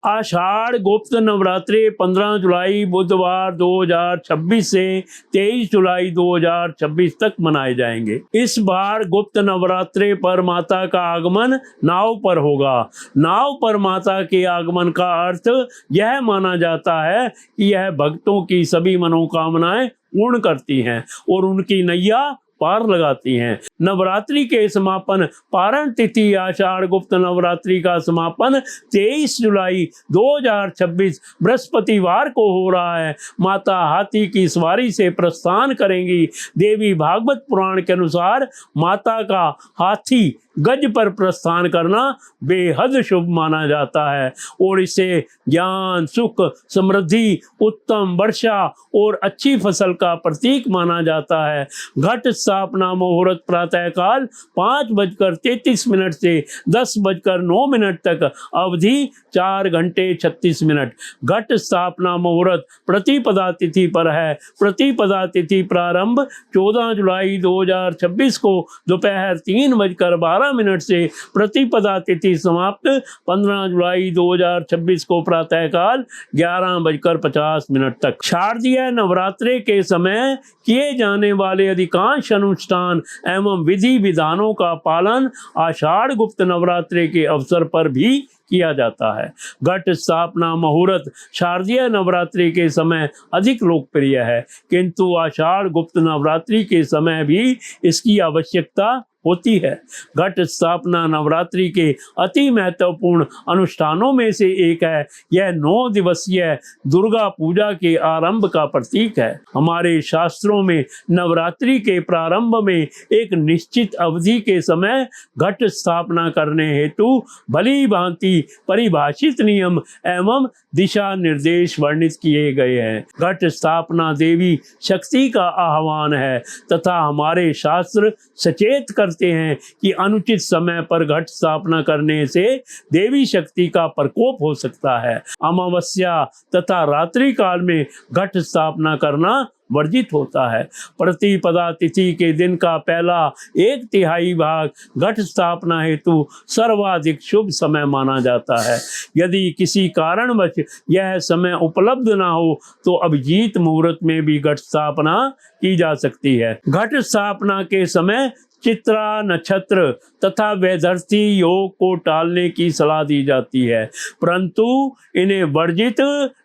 आषाढ़ गुप्त नवरात्रि 15 जुलाई बुधवार 2026 से 23 जुलाई 2026 तक मनाए जाएंगे। इस बार गुप्त नवरात्रि पर माता का आगमन नाव पर होगा। नाव पर माता के आगमन का अर्थ यह माना जाता है कि यह भक्तों की सभी मनोकामनाएं पूर्ण करती हैं और उनकी नैया पार लगाती हैं। नवरात्रि के समापन पारण तिथि आषाढ़ गुप्त नवरात्रि का समापन 23 जुलाई 2026 बृहस्पतिवार को हो रहा है। माता हाथी की सवारी से प्रस्थान करेंगी। देवी भागवत पुराण के अनुसार माता का हाथी गज पर प्रस्थान करना बेहद शुभ माना जाता है और इसे ज्ञान, सुख, समृद्धि, उत्तम वर्षा और अच्छी फसल का प्रतीक माना जाता है। घट स्थापना मुहूर्त प्रातःकाल 5:33 से 10:09 तक, अवधि 4 घंटे 36 मिनट। घट स्थापना मुहूर्त प्रतिपदा तिथि पर है। प्रतिपदा तिथि प्रारंभ 14 जुलाई 2026 को दोपहर 3:12 से, प्रतिपदा तिथि समाप्त 15 जुलाई 2026 को प्रातःकाल 11:50 तक। शारदीय नवरात्रि के समय किए जाने वाले अधिकांश अनुष्ठान एवं विधि विधानों का पालन आषाढ़ गुप्त नवरात्रि के अवसर पर भी किया जाता है। घट स्थापना मुहूर्त शारदीय नवरात्रि के समय अधिक लोकप्रिय है, किंतु आषाढ़ गुप्त नवरात्रि के समय भी इसकी आवश्यकता होती है। घट स्थापना नवरात्रि के अति महत्वपूर्ण अनुष्ठानों में से एक है। यह 9 दिवसीय दुर्गा पूजा के आरंभ का प्रतीक है। हमारे शास्त्रों में नवरात्रि के प्रारंभ में एक निश्चित अवधि के समय घट स्थापना करने हेतु भली भांति परिभाषित नियम एवं दिशा निर्देश वर्णित किए गए हैं। घट स्थापना देवी शक्ति का आह्वान है तथा हमारे शास्त्र सचेत करते हैं कि अनुचित समय पर घट स्थापना करने से देवी शक्ति का प्रकोप हो सकता है। अमावस्या तथा रात्रि काल में घट स्थापना करना वर्जित होता है। प्रतिपदा तिथि के दिन का पहला 1/3 भाग घट स्थापना हेतु सर्वाधिक शुभ समय माना जाता है। यदि किसी कारणवश यह समय उपलब्ध न हो तो अभिजीत मुहूर्त में भी घट स्थापना की जा सकती है। घट स्थापना के समय चित्रा नक्षत्र तथा वैधर्थी योग को टालने की सलाह दी जाती है, परंतु इन्हें वर्जित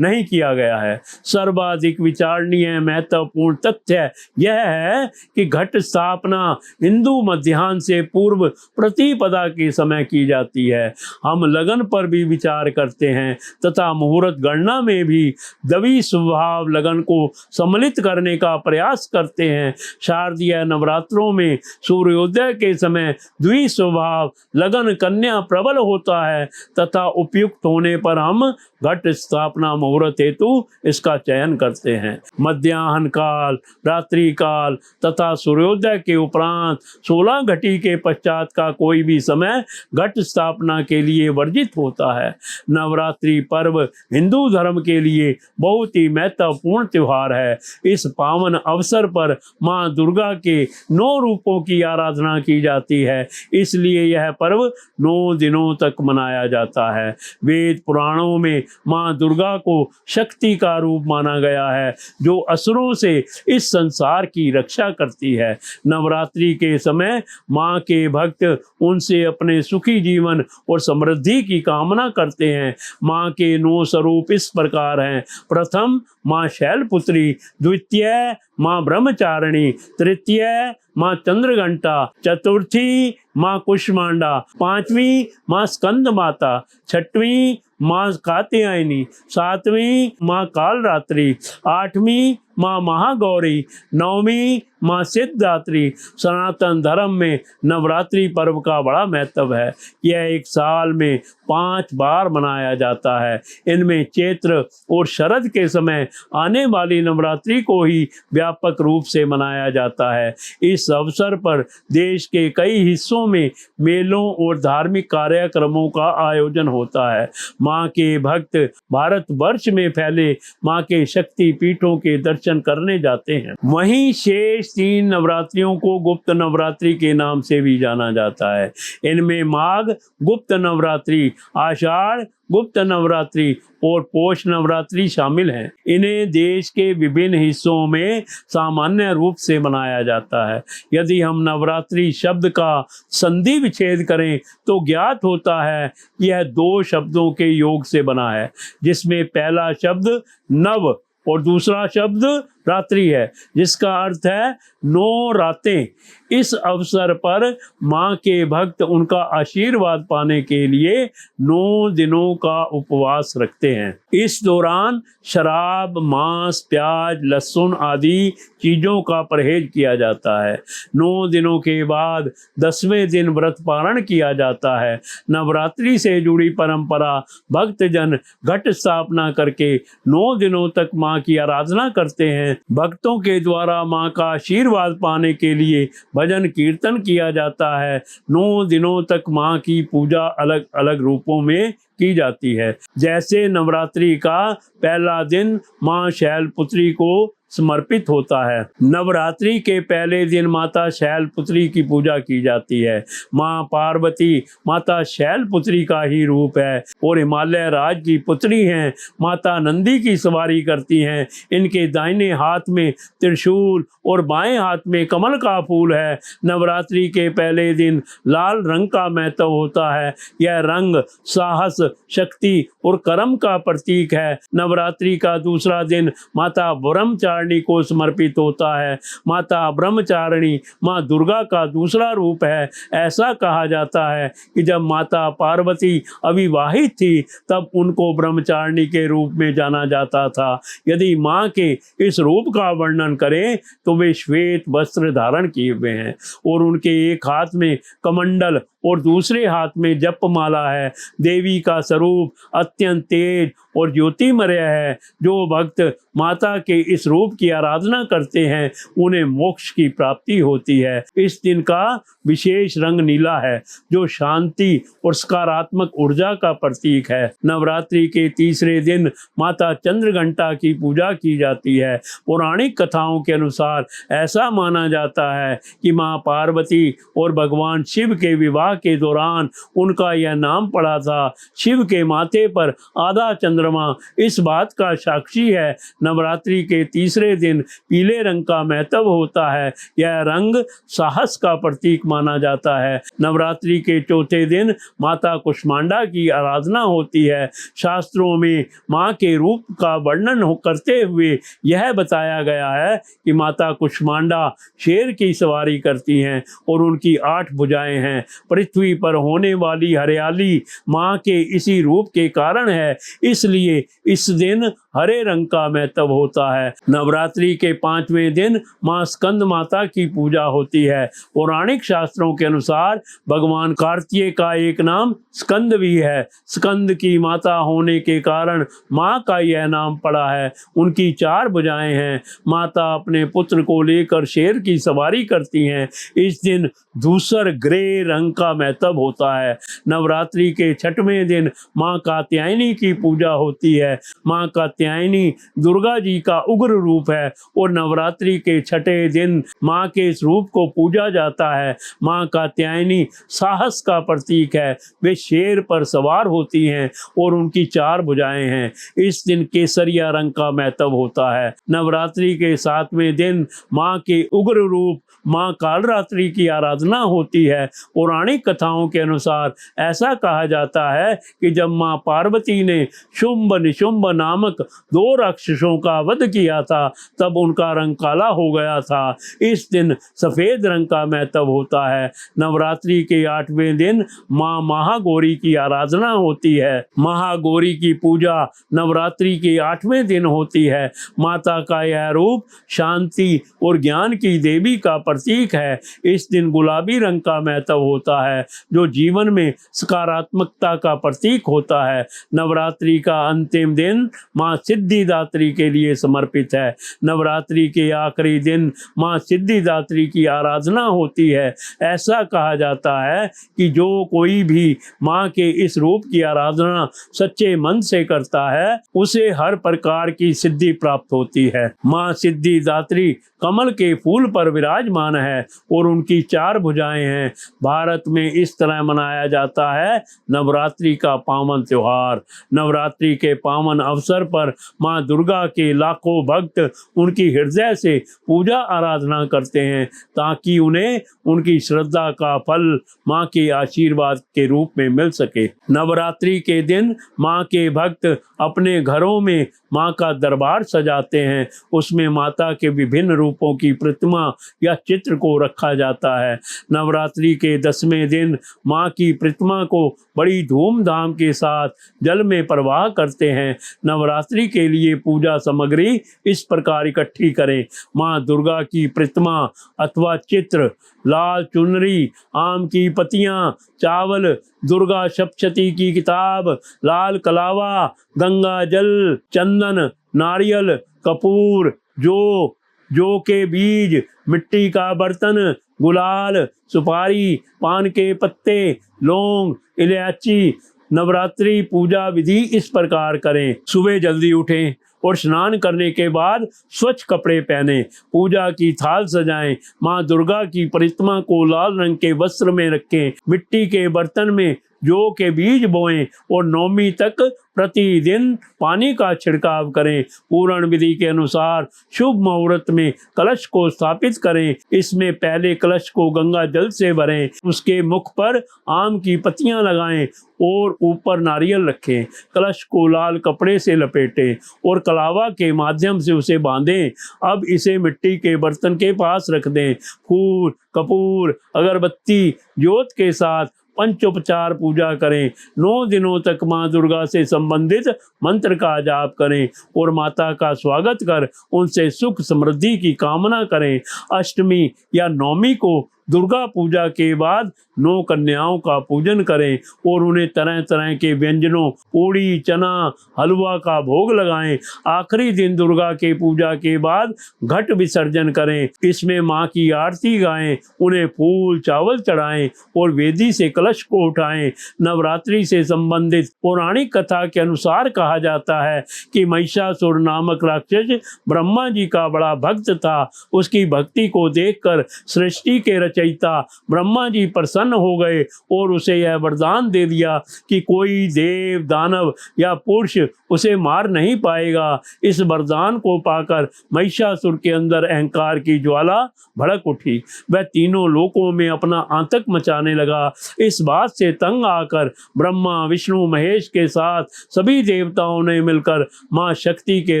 नहीं किया गया है। सर्वाधिक विचारणीय महत्वपूर्ण तथ्य यह है कि घट स्थापना हिंदू मध्याह्न से पूर्व प्रतिपदा के समय की जाती है। हम लगन पर भी विचार करते हैं तथा मुहूर्त गणना में भी दवी स्वभाव लगन को सम्मिलित करने का प्रयास करते हैं। शारदीय नवरात्रों में सूर्योदय के समय द्विस्वभाव लगन कन्या प्रबल होता है तथा उपयुक्त होने पर हम घट स्थापना मुहूर्त हेतु इसका चयन करते हैं। मध्याह्न काल, रात्रि काल तथा सूर्योदय के उपरांत 16 घटी के पश्चात का कोई भी समय घट स्थापना के लिए वर्जित होता है। नवरात्रि पर्व हिंदू धर्म के लिए बहुत ही महत्वपूर्ण त्योहार है। इस पावन अवसर पर मां दुर्गा के 9 रूपों की आराधना की जाती है, इसलिए यह पर्व 9 दिनों तक मनाया जाता है। वेद पुराणों में मां दुर्गा को शक्ति का रूप माना गया है जो असुरों से इस संसार की रक्षा करती है। नवरात्रि के समय मां के भक्त उनसे अपने सुखी जीवन और समृद्धि की कामना करते हैं। मां के 9 स्वरूप इस प्रकार हैं। प्रथम मां शैलपुत्री, द्वितीय मां ब्रह्मचारिणी, तृतीय मां चंद्रघंटा, चतुर्थी मां कुष्मांडा, 5वीं मां स्कंद माता, 6वीं मां कात्यायनी, 7वीं मां कालरात्रि, 8वीं मां महागौरी, 9वीं मां सिद्धात्री। सनातन धर्म में नवरात्रि पर्व का बड़ा महत्व है। यह एक साल में 5 बार मनाया जाता है। इनमें चैत्र और शरद के समय आने वाली नवरात्रि को ही व्यापक रूप से मनाया जाता है। इस अवसर पर देश के कई हिस्सों में मेलों और धार्मिक कार्यक्रमों का आयोजन होता है। मां के भक्त भारतवर्ष में फैले मां के शक्ति पीठों के दर्शन करने जाते हैं। वहीं शेष 3 नवरात्रियों को गुप्त नवरात्रि के नाम से भी जाना जाता है। इनमें माघ गुप्त नवरात्रि, आषाढ़ गुप्त नवरात्रि और पोष नवरात्रि शामिल हैं। इन्हें देश के विभिन्न हिस्सों में सामान्य रूप से मनाया जाता है। यदि हम नवरात्रि शब्द का संधि विच्छेद करें तो ज्ञात होता है यह दो शब्दों के योग से बना है, जिसमें पहला शब्द नव और दूसरा शब्द रात्रि है, जिसका अर्थ है 9 रातें। इस अवसर पर माँ के भक्त उनका आशीर्वाद पाने के लिए 9 दिनों का उपवास रखते हैं। इस दौरान शराब, मांस, प्याज, लहसुन आदि चीजों का परहेज किया जाता है। 9 दिनों के बाद 10वें दिन व्रत पारण किया जाता है। नवरात्रि से जुड़ी परंपरा भक्तजन घट स्थापना करके 9 दिनों तक माँ की आराधना करते हैं। भक्तों के द्वारा माँ का आशीर्वाद पाने के लिए भजन कीर्तन किया जाता है। 9 दिनों तक माँ की पूजा अलग अलग रूपों में की जाती है। जैसे नवरात्रि का पहला दिन माँ शैलपुत्री को समर्पित होता है। नवरात्रि के पहले दिन माता शैलपुत्री की पूजा की जाती है। माँ पार्वती माता शैलपुत्री का ही रूप है और हिमालय राज की पुत्री हैं। माता नंदी की सवारी करती हैं। इनके दाहिने हाथ में त्रिशूल और बाएं हाथ में कमल का फूल है। नवरात्रि के पहले दिन लाल रंग का महत्व होता है। यह रंग साहस, शक्ति और कर्म का प्रतीक है। नवरात्रि का दूसरा दिन माता ब्रह्मचारिणी को समर्पित होता है। माता ब्रह्मचारिणी माँ दुर्गा का दूसरा रूप है। ऐसा कहा जाता है कि जब माता पार्वती अविवाहित थी तब उनको ब्रह्मचारिणी के रूप में जाना जाता था। यदि माँ के इस रूप का वर्णन करें तो वे श्वेत वस्त्र धारण किए हुए हैं और उनके एक हाथ में कमंडल और दूसरे हाथ में जपमाला है। देवी का स्वरूप अत्यंत तेज और ज्योतिमय है। जो भक्त माता के इस रूप की आराधना करते हैं उन्हें मोक्ष की प्राप्ति होती है। इस दिन का विशेष रंग नीला है, जो शांति और सकारात्मक ऊर्जा का प्रतीक है। नवरात्रि के तीसरे दिन माता चंद्रघंटा की पूजा की जाती है। पौराणिक कथाओं के अनुसार ऐसा माना जाता है कि माँ पार्वती और भगवान शिव के विवाह के दौरान उनका यह नाम पड़ा था। शिव के माथे पर आधा चंद्रमा इस बात का साक्षी है। नवरात्रि के तीसरे दिन पीले रंग का महत्व होता है। यह रंग साहस का प्रतीक माना जाता है। नवरात्रि के चौथे दिन माता कुष्मांडा की आराधना होती है। शास्त्रों में माँ के रूप का वर्णन करते हुए यह बताया गया है कि माता कुष्मांडा शेर की सवारी करती हैं और उनकी 8 भुजाएं हैं। पृथ्वी पर होने वाली हरियाली माँ के इसी रूप के कारण है, इसलिए इस दिन हरे रंग का महत्व होता है। नवरात्रि के 5वें दिन माँ स्कंद माता की पूजा होती है। पौराणिक शास्त्रों के अनुसार भगवान कार्तिकेय का एक नाम स्कंद भी है। स्कंद की माता होने के कारण माँ का यह नाम पड़ा है। उनकी 4 भुजाएं हैं। माता अपने पुत्र को लेकर शेर की सवारी करती हैं। इस दिन धूसर ग्रे रंग का महत्व होता है। नवरात्रि के 6वें दिन माँ कात्यायनी की पूजा होती है। माँ कात्यायनी दुर्गा जी का उग्र रूप है और नवरात्रि के 6ठे दिन माँ के इस रूप को पूजा जाता है। माँ कात्यायनी साहस का प्रतीक है। वे शेर पर सवार होती हैं और उनकी 4 भुजाएं हैं। इस दिन केसरिया रंग का महत्व होता है। नवरात्रि के 7वें दिन माँ के उग्र रूप माँ कालरात्रि की आराधना होती है। पौराणिक कथाओं के अनुसार ऐसा कहा जाता है कि जब माँ पार्वती ने शुंभ निशुंभ नामक 2 राक्षसों का वध किया था तब उनका रंग काला हो गया था। इस दिन सफेद रंग का महत्व होता है। नवरात्रि के 8वें दिन माँ महागौरी की आराधना होती है। महागौरी की पूजा नवरात्रि के 8वें दिन होती है। माता का यह रूप शांति और ज्ञान की देवी का प्रतीक है। इस दिन गुलाबी रंग का महत्व होता है, जो जीवन में सकारात्मकता का प्रतीक होता है। नवरात्रि का अंतिम दिन माँ सिद्धिदात्री के लिए समर्पित है। नवरात्रि के आखिरी दिन माँ सिद्धिदात्री की आराधना होती है। ऐसा कहा जाता है कि जो कोई भी माँ के इस रूप की आराधना सच्चे मन से करता है उसे हर प्रकार की सिद्धि प्राप्त होती है। माँ सिद्धिदात्री कमल के फूल पर विराजमान है और उनकी 4 भुजाएं हैं। भारत में इस तरह मनाया जाता है नवरात्रि का पावन त्योहार। नवरात्रि के पावन अवसर पर माँ दुर्गा के लाखों भक्त उनकी हृदय से पूजा आराधना करते हैं ताकि उन्हें उनकी श्रद्धा का फल माँ के आशीर्वाद के रूप में मिल सके। नवरात्रि के दिन माँ के भक्त अपने घरों में माँ का दरबार सजाते हैं। उसमें माता के विभिन्न रूपों की प्रतिमा या चित्र को रखा जाता है। नवरात्रि के 10वें दिन माँ की प्रतिमा को बड़ी धूमधाम के साथ जल में प्रवाह करते हैं। नवरात्रि के लिए पूजा सामग्री इस प्रकार इकट्ठी करें। माँ दुर्गा की प्रतिमा अथवा चित्र, लाल चुनरी, आम की पत्तियां, चावल, दुर्गा सप्तशती की किताब, लाल कलावा, गंगा जल, चंदन, नारियल, कपूर, जौ के बीज, मिट्टी का बर्तन, गुलाल, सुपारी, पान के पत्ते, लौंग, इलायची। नवरात्रि पूजा विधि इस प्रकार करें। सुबह जल्दी उठें और स्नान करने के बाद स्वच्छ कपड़े पहने, पूजा की थाल सजाएं, माँ दुर्गा की प्रतिमा को लाल रंग के वस्त्र में रखें, मिट्टी के बर्तन में जौ के बीज बोएं और नवमी तक प्रतिदिन पानी का छिड़काव करें। पूर्ण विधि के अनुसार शुभ मुहूर्त में कलश को स्थापित करें। इसमें पहले कलश को गंगा जल से भरें, उसके मुख पर आम की पत्तियां लगाएं और ऊपर नारियल रखें। कलश को लाल कपड़े से लपेटें और कलावा के माध्यम से उसे बांधें। अब इसे मिट्टी के बर्तन के पास रख दें। फूल, कपूर, अगरबत्ती, ज्योत के साथ पंचोपचार पूजा करें। 9 दिनों तक माँ दुर्गा से संबंधित मंत्र का जाप करें और माता का स्वागत कर उनसे सुख समृद्धि की कामना करें। अष्टमी या नवमी को दुर्गा पूजा के बाद 9 कन्याओं का पूजन करें और उन्हें तरह तरह के व्यंजनों, पूड़ी, चना, हलवा का भोग लगाएं। आखिरी दिन दुर्गा के पूजा के बाद घट विसर्जन करें। इसमें माँ की आरती गाएं, उन्हें फूल चावल चढ़ाएं और वेदी से कलश को उठाएं। नवरात्रि से संबंधित पौराणिक कथा के अनुसार कहा जाता है कि महिषासुर नामक राक्षस ब्रह्मा जी का बड़ा भक्त था। उसकी भक्ति को देखकर सृष्टि के रचयिता ब्रह्मा जी प्रसन्न हो गए और उसे यह वरदान दे दिया कि कोई देव, दानव या पुरुष उसे मार नहीं पाएगा। इस वरदान को पाकर महिषासुर के अंदर अहंकार की ज्वाला भड़क उठी। वह तीनों लोकों में अपना आतंक मचाने लगा। इस बात से तंग आकर ब्रह्मा, विष्णु, महेश के साथ सभी देवताओं ने मिलकर माँ शक्ति के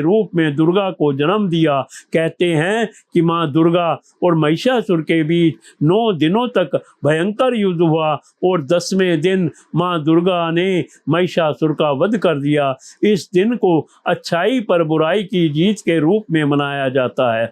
रूप में दुर्गा को जन्म दिया। कहते हैं कि माँ दुर्गा और महिषासुर के बीच 9 दिनों तक भयंकर युद्ध हुआ और 10वें दिन माँ दुर्गा ने महिषासुर का वध कर दिया। इस दिन को अच्छाई पर बुराई की जीत के रूप में मनाया जाता है।